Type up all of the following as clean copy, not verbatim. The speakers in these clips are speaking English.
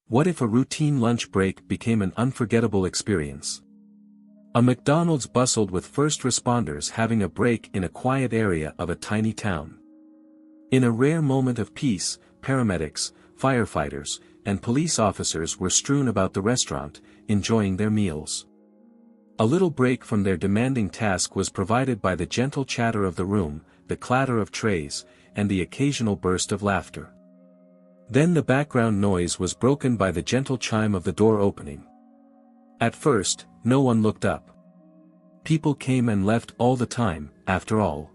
What if a routine lunch break became an unforgettable experience? A McDonald's bustled with first responders having a break in a quiet area of a tiny town. In a rare moment of peace, paramedics, firefighters, and police officers were strewn about the restaurant, enjoying their meals. A little break from their demanding task was provided by the gentle chatter of the room, the clatter of trays, and the occasional burst of laughter. Then the background noise was broken by the gentle chime of the door opening. At first, no one looked up. People came and left all the time, after all.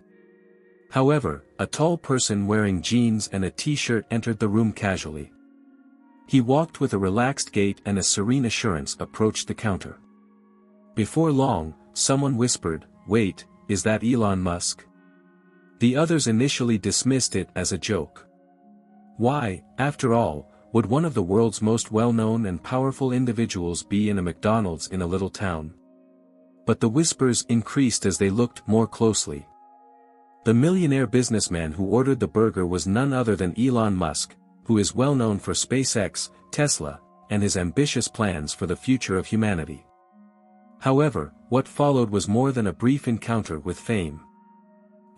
However, a tall person wearing jeans and a t-shirt entered the room casually. He walked with a relaxed gait and a serene assurance approached the counter. Before long, someone whispered, "Wait, is that Elon Musk?" The others initially dismissed it as a joke. Why, after all, would one of the world's most well-known and powerful individuals be in a McDonald's in a little town? But the whispers increased as they looked more closely. The millionaire businessman who ordered the burger was none other than Elon Musk, who is well known for SpaceX, Tesla, and his ambitious plans for the future of humanity. However, what followed was more than a brief encounter with fame.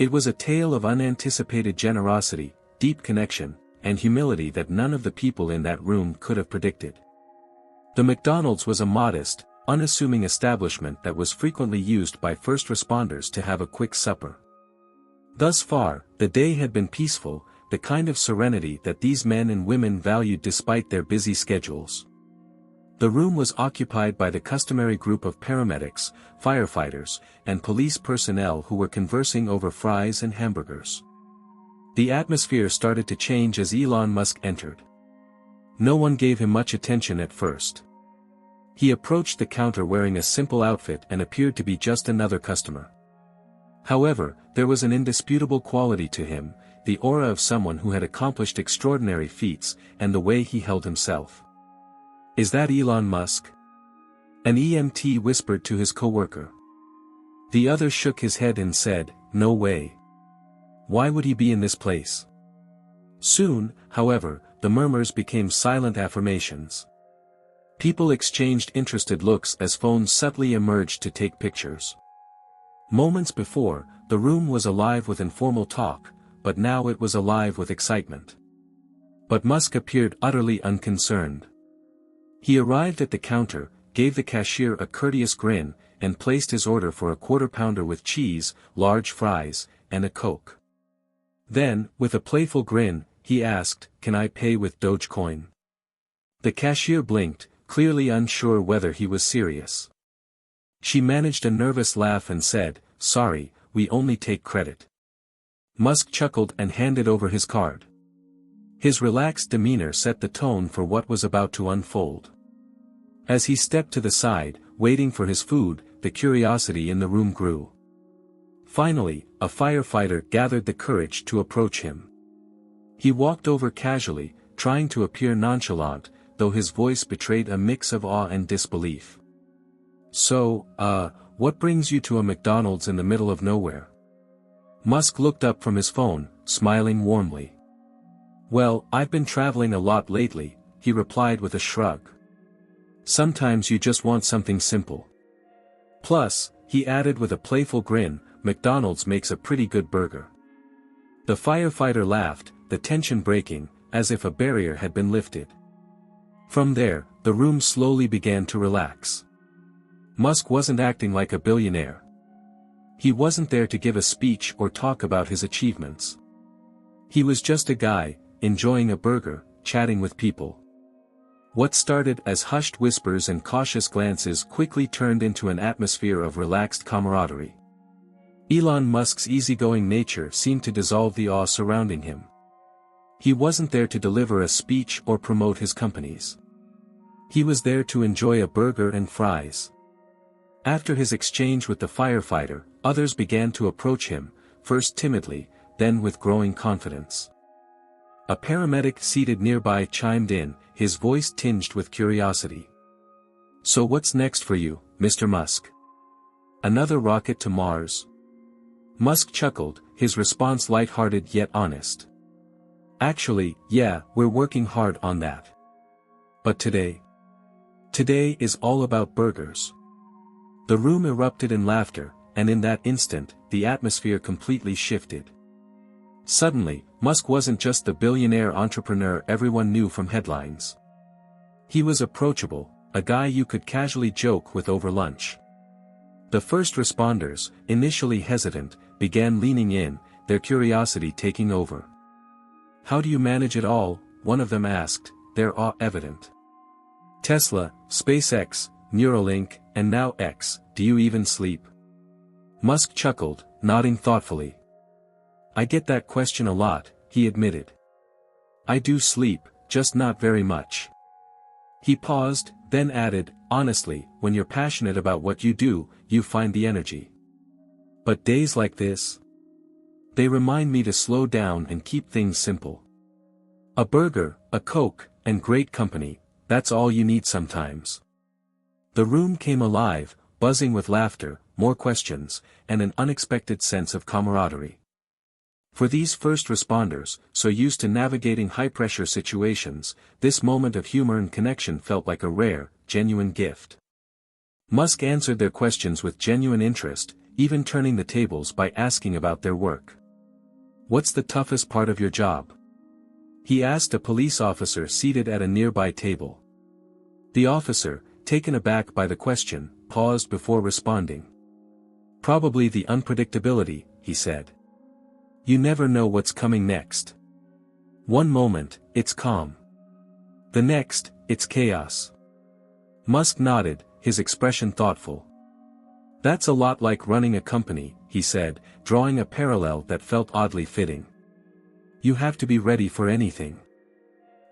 It was a tale of unanticipated generosity, deep connection, and humility that none of the people in that room could have predicted. The McDonald's was a modest, unassuming establishment that was frequently used by first responders to have a quick supper. Thus far, the day had been peaceful, the kind of serenity that these men and women valued despite their busy schedules. The room was occupied by the customary group of paramedics, firefighters, and police personnel who were conversing over fries and hamburgers. The atmosphere started to change as Elon Musk entered. No one gave him much attention at first. He approached the counter wearing a simple outfit and appeared to be just another customer. However, there was an indisputable quality to him, the aura of someone who had accomplished extraordinary feats, and the way he held himself. "Is that Elon Musk?" An EMT whispered to his coworker. The other shook his head and said, "No way. Why would he be in this place?" Soon, however, the murmurs became silent affirmations. People exchanged interested looks as phones subtly emerged to take pictures. Moments before, the room was alive with informal talk, but now it was alive with excitement. But Musk appeared utterly unconcerned. He arrived at the counter, gave the cashier a courteous grin, and placed his order for a quarter-pounder with cheese, large fries, and a Coke. Then, with a playful grin, he asked, "Can I pay with Dogecoin?" The cashier blinked, clearly unsure whether he was serious. She managed a nervous laugh and said, "Sorry, we only take credit." Musk chuckled and handed over his card. His relaxed demeanor set the tone for what was about to unfold. As he stepped to the side, waiting for his food, the curiosity in the room grew. Finally, a firefighter gathered the courage to approach him. He walked over casually, trying to appear nonchalant, though his voice betrayed a mix of awe and disbelief. "So, what brings you to a McDonald's in the middle of nowhere?" Musk looked up from his phone, smiling warmly. "Well, I've been traveling a lot lately," he replied with a shrug. "Sometimes you just want something simple. Plus," he added with a playful grin, "McDonald's makes a pretty good burger." The firefighter laughed, the tension breaking, as if a barrier had been lifted. From there, the room slowly began to relax. Musk wasn't acting like a billionaire. He wasn't there to give a speech or talk about his achievements. He was just a guy, enjoying a burger, chatting with people. What started as hushed whispers and cautious glances quickly turned into an atmosphere of relaxed camaraderie. Elon Musk's easygoing nature seemed to dissolve the awe surrounding him. He wasn't there to deliver a speech or promote his companies. He was there to enjoy a burger and fries. After his exchange with the firefighter, others began to approach him, first timidly, then with growing confidence. A paramedic seated nearby chimed in, his voice tinged with curiosity. "So what's next for you, Mr. Musk? Another rocket to Mars?" Musk chuckled, his response light-hearted yet honest. "Actually, yeah, we're working hard on that. But today? Today is all about burgers. The room erupted in laughter, and in that instant, the atmosphere completely shifted. Suddenly, Musk wasn't just the billionaire entrepreneur everyone knew from headlines. He was approachable, a guy you could casually joke with over lunch. The first responders, initially hesitant, began leaning in, their curiosity taking over. "How do you manage it all?" one of them asked, their awe evident. "Tesla, SpaceX, Neuralink, and now X, do you even sleep?" Musk chuckled, nodding thoughtfully. "I get that question a lot," he admitted. "I do sleep, just not very much." He paused, then added, "Honestly, when you're passionate about what you do, you find the energy. But days like this? They remind me to slow down and keep things simple. A burger, a Coke, and great company, that's all you need sometimes." The room came alive, buzzing with laughter, more questions, and an unexpected sense of camaraderie. For these first responders, so used to navigating high-pressure situations, this moment of humor and connection felt like a rare, genuine gift. Musk answered their questions with genuine interest, even turning the tables by asking about their work. "What's the toughest part of your job?" he asked a police officer seated at a nearby table. The officer, taken aback by the question, paused before responding. "Probably the unpredictability," he said. "You never know what's coming next. One moment, it's calm. The next, it's chaos." Musk nodded, his expression thoughtful. "That's a lot like running a company," he said, drawing a parallel that felt oddly fitting. "You have to be ready for anything.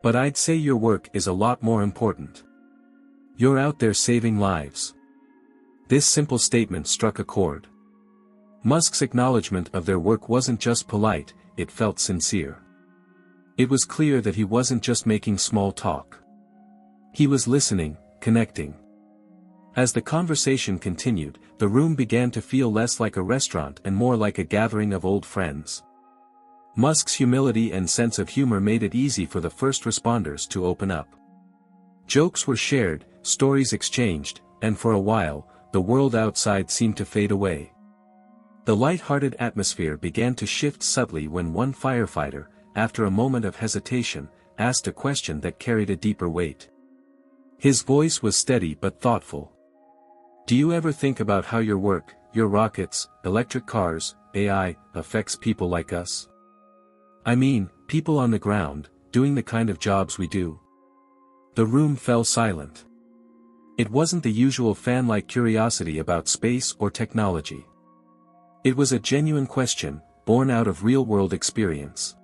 But I'd say your work is a lot more important. You're out there saving lives." This simple statement struck a chord. Musk's acknowledgement of their work wasn't just polite, it felt sincere. It was clear that he wasn't just making small talk. He was listening, connecting. As the conversation continued, the room began to feel less like a restaurant and more like a gathering of old friends. Musk's humility and sense of humor made it easy for the first responders to open up. Jokes were shared, stories exchanged, and for a while, the world outside seemed to fade away. The light-hearted atmosphere began to shift subtly when one firefighter, after a moment of hesitation, asked a question that carried a deeper weight. His voice was steady but thoughtful. "Do you ever think about how your work, your rockets, electric cars, AI, affects people like us? I mean, people on the ground, doing the kind of jobs we do?" The room fell silent. It wasn't the usual fan-like curiosity about space or technology. It was a genuine question, born out of real-world experience.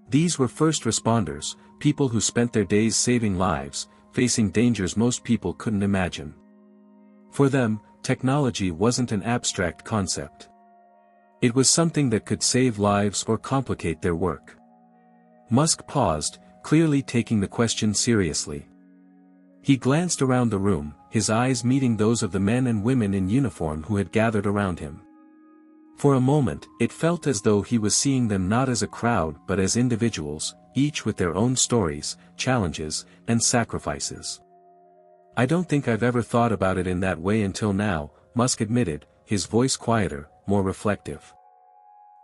These were first responders, people who spent their days saving lives, facing dangers most people couldn't imagine. For them, technology wasn't an abstract concept. It was something that could save lives or complicate their work. Musk paused, clearly taking the question seriously. He glanced around the room, his eyes meeting those of the men and women in uniform who had gathered around him. For a moment, it felt as though he was seeing them not as a crowd but as individuals, each with their own stories, challenges, and sacrifices. "I don't think I've ever thought about it in that way until now," Musk admitted, his voice quieter, more reflective.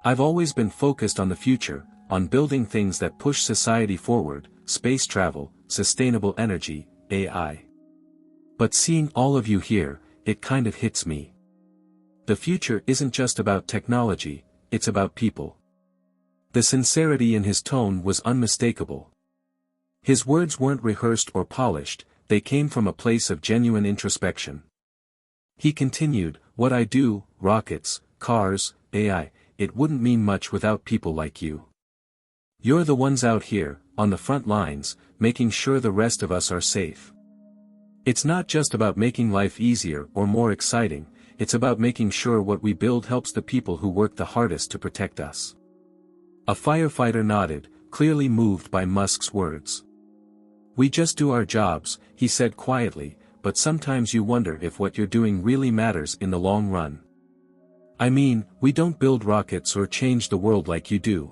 "I've always been focused on the future, on building things that push society forward, space travel, sustainable energy, AI. But seeing all of you here, it kind of hits me. The future isn't just about technology, it's about people." The sincerity in his tone was unmistakable. His words weren't rehearsed or polished, they came from a place of genuine introspection. He continued, "What I do, rockets, cars, AI, it wouldn't mean much without people like you. You're the ones out here, on the front lines, making sure the rest of us are safe. It's not just about making life easier or more exciting, it's about making sure what we build helps the people who work the hardest to protect us." A firefighter nodded, clearly moved by Musk's words. "We just do our jobs," he said quietly, "but sometimes you wonder if what you're doing really matters in the long run. I mean, we don't build rockets or change the world like you do."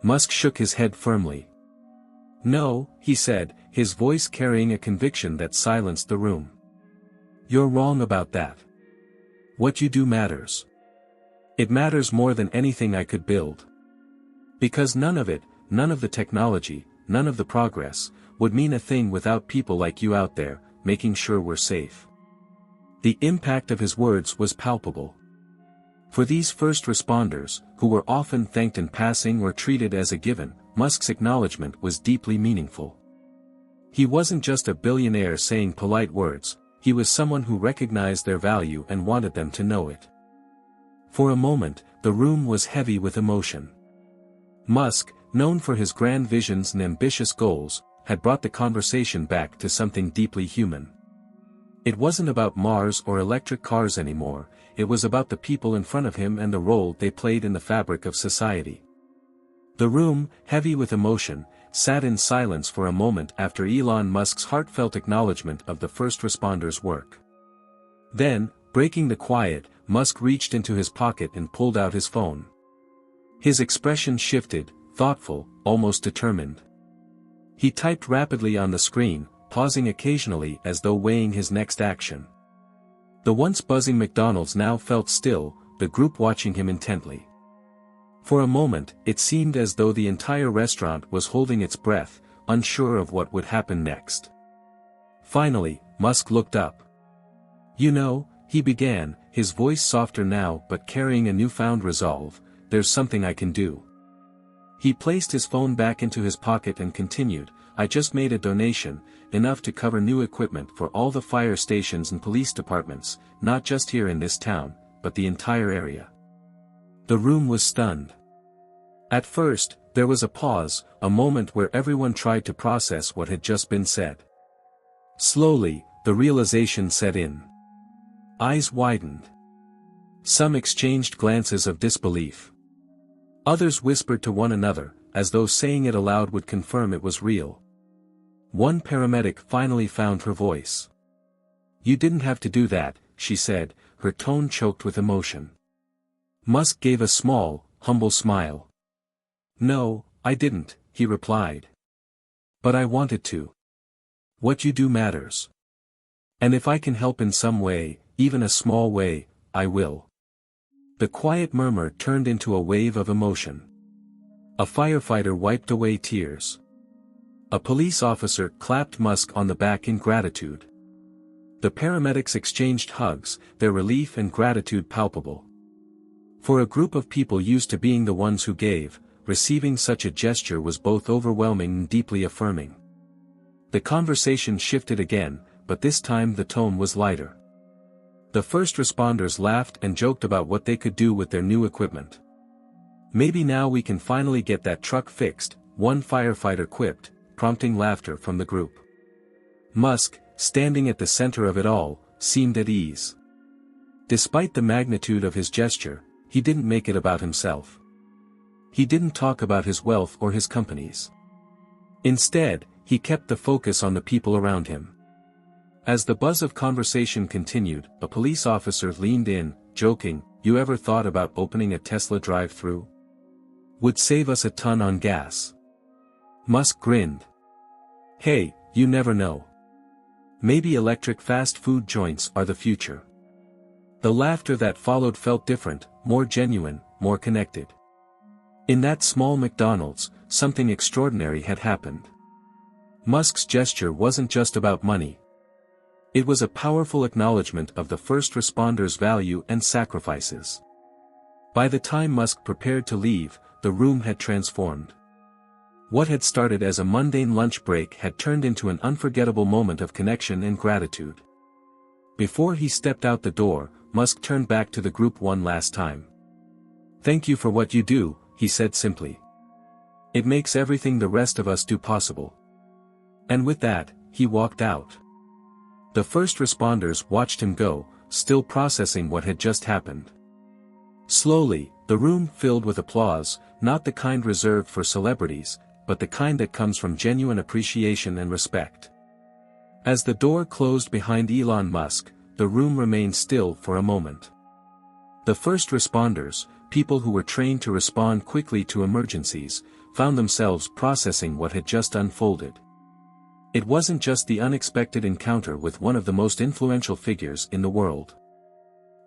Musk shook his head firmly. No, he said, his voice carrying a conviction that silenced the room. You're wrong about that. What you do matters. It matters more than anything I could build. Because none of it, none of the technology, none of the progress, would mean a thing without people like you out there, making sure we're safe. The impact of his words was palpable. For these first responders, who were often thanked in passing or treated as a given, Musk's acknowledgement was deeply meaningful. He wasn't just a billionaire saying polite words, he was someone who recognized their value and wanted them to know it. For a moment, the room was heavy with emotion. Musk, known for his grand visions and ambitious goals, had brought the conversation back to something deeply human. It wasn't about Mars or electric cars anymore, it was about the people in front of him and the role they played in the fabric of society. The room, heavy with emotion, sat in silence for a moment after Elon Musk's heartfelt acknowledgement of the first responders' work. Then, breaking the quiet, Musk reached into his pocket and pulled out his phone. His expression shifted, thoughtful, almost determined. He typed rapidly on the screen, pausing occasionally as though weighing his next action. The once buzzing McDonald's now felt still, the group watching him intently. For a moment, it seemed as though the entire restaurant was holding its breath, unsure of what would happen next. Finally, Musk looked up. "You know," he began, his voice softer now but carrying a newfound resolve, "there's something I can do." He placed his phone back into his pocket and continued, "I just made a donation, enough to cover new equipment for all the fire stations and police departments, not just here in this town, but the entire area." The room was stunned. At first, there was a pause, a moment where everyone tried to process what had just been said. Slowly, the realization set in. Eyes widened. Some exchanged glances of disbelief. Others whispered to one another, as though saying it aloud would confirm it was real. One paramedic finally found her voice. "You didn't have to do that," she said, her tone choked with emotion. Musk gave a small, humble smile. "No, I didn't," he replied. "But I wanted to. What you do matters. And if I can help in some way, even a small way, I will." The quiet murmur turned into a wave of emotion. A firefighter wiped away tears. A police officer clapped Musk on the back in gratitude. The paramedics exchanged hugs, their relief and gratitude palpable. For a group of people used to being the ones who gave, receiving such a gesture was both overwhelming and deeply affirming. The conversation shifted again, but this time the tone was lighter. The first responders laughed and joked about what they could do with their new equipment. "Maybe now we can finally get that truck fixed," one firefighter quipped, prompting laughter from the group. Musk, standing at the center of it all, seemed at ease. Despite the magnitude of his gesture, he didn't make it about himself. He didn't talk about his wealth or his companies. Instead, he kept the focus on the people around him. As the buzz of conversation continued, a police officer leaned in, joking, "You ever thought about opening a Tesla drive-thru? Would save us a ton on gas." Musk grinned. "Hey, you never know. Maybe electric fast food joints are the future." The laughter that followed felt different, more genuine, more connected. In that small McDonald's, something extraordinary had happened. Musk's gesture wasn't just about money. It was a powerful acknowledgement of the first responders' value and sacrifices. By the time Musk prepared to leave, the room had transformed. What had started as a mundane lunch break had turned into an unforgettable moment of connection and gratitude. Before he stepped out the door, Musk turned back to the group one last time. "Thank you for what you do," he said simply. "It makes everything the rest of us do possible." And with that, he walked out. The first responders watched him go, still processing what had just happened. Slowly, the room filled with applause, not the kind reserved for celebrities, but the kind that comes from genuine appreciation and respect. As the door closed behind Elon Musk, the room remained still for a moment. The first responders, people who were trained to respond quickly to emergencies, found themselves processing what had just unfolded. It wasn't just the unexpected encounter with one of the most influential figures in the world.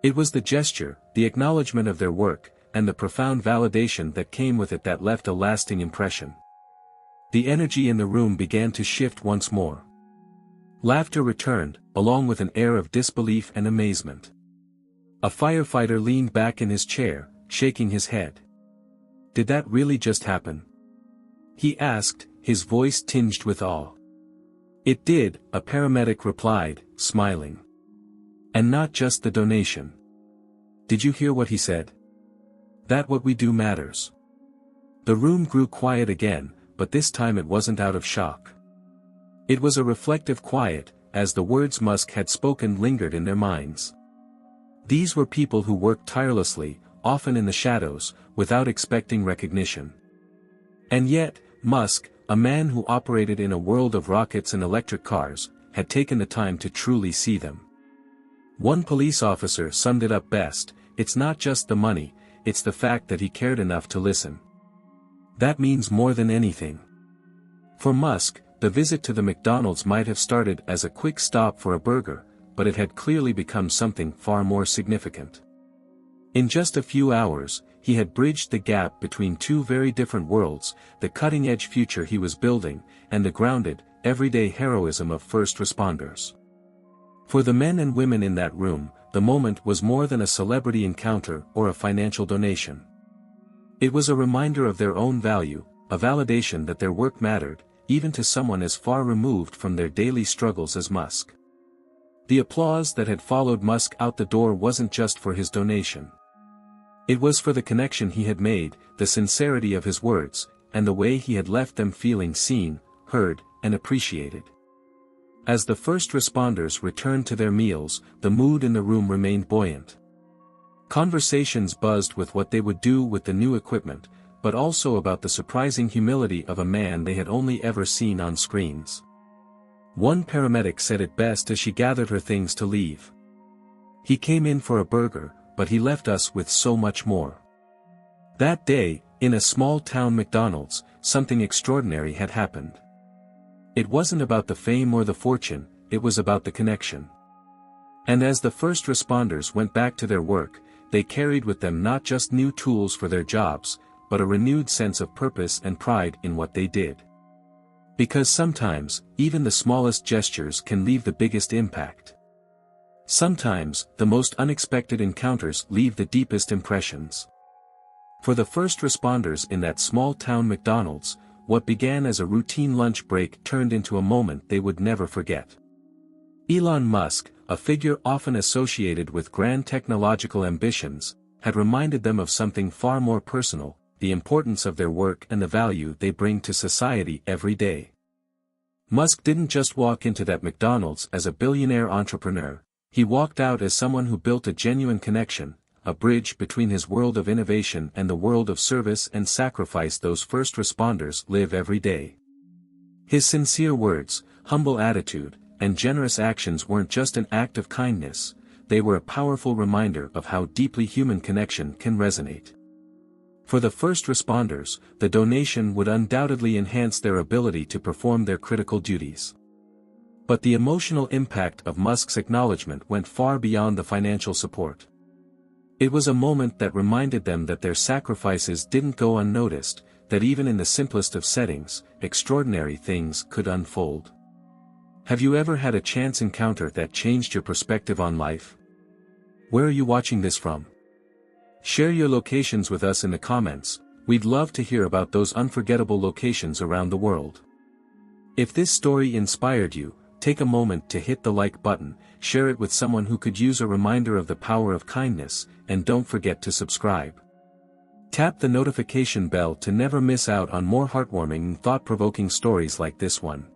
It was the gesture, the acknowledgement of their work, and the profound validation that came with it that left a lasting impression. The energy in the room began to shift once more. Laughter returned, along with an air of disbelief and amazement. A firefighter leaned back in his chair, shaking his head. "Did that really just happen?" he asked, his voice tinged with awe. "It did," a paramedic replied, smiling. "And not just the donation. Did you hear what he said? That what we do matters." The room grew quiet again, but this time it wasn't out of shock. It was a reflective quiet, as the words Musk had spoken lingered in their minds. These were people who worked tirelessly, often in the shadows, without expecting recognition. And yet, Musk, a man who operated in a world of rockets and electric cars, had taken the time to truly see them. One police officer summed it up best: "It's not just the money, it's the fact that he cared enough to listen. That means more than anything." For Musk, the visit to the McDonald's might have started as a quick stop for a burger, but it had clearly become something far more significant. In just a few hours, he had bridged the gap between two very different worlds, the cutting-edge future he was building, and the grounded, everyday heroism of first responders. For the men and women in that room, the moment was more than a celebrity encounter or a financial donation. It was a reminder of their own value, a validation that their work mattered, even to someone as far removed from their daily struggles as Musk. The applause that had followed Musk out the door wasn't just for his donation. It was for the connection he had made, the sincerity of his words, and the way he had left them feeling seen, heard, and appreciated. As the first responders returned to their meals, the mood in the room remained buoyant. Conversations buzzed with what they would do with the new equipment, but also about the surprising humility of a man they had only ever seen on screens. One paramedic said it best as she gathered her things to leave. "He came in for a burger, but he left us with so much more." That day, in a small-town McDonald's, something extraordinary had happened. It wasn't about the fame or the fortune, it was about the connection. And as the first responders went back to their work, they carried with them not just new tools for their jobs, but a renewed sense of purpose and pride in what they did. Because sometimes, even the smallest gestures can leave the biggest impact. Sometimes, the most unexpected encounters leave the deepest impressions. For the first responders in that small-town McDonald's, what began as a routine lunch break turned into a moment they would never forget. Elon Musk, a figure often associated with grand technological ambitions, had reminded them of something far more personal: the importance of their work and the value they bring to society every day. Musk didn't just walk into that McDonald's as a billionaire entrepreneur, he walked out as someone who built a genuine connection, a bridge between his world of innovation and the world of service and sacrifice those first responders live every day. His sincere words, humble attitude, and generous actions weren't just an act of kindness, they were a powerful reminder of how deeply human connection can resonate. For the first responders, the donation would undoubtedly enhance their ability to perform their critical duties. But the emotional impact of Musk's acknowledgement went far beyond the financial support. It was a moment that reminded them that their sacrifices didn't go unnoticed, that even in the simplest of settings, extraordinary things could unfold. Have you ever had a chance encounter that changed your perspective on life? Where are you watching this from? Share your locations with us in the comments, we'd love to hear about those unforgettable locations around the world. If this story inspired you, take a moment to hit the like button, share it with someone who could use a reminder of the power of kindness, and don't forget to subscribe. Tap the notification bell to never miss out on more heartwarming and thought-provoking stories like this one.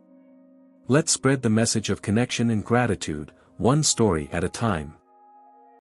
Let's spread the message of connection and gratitude, one story at a time.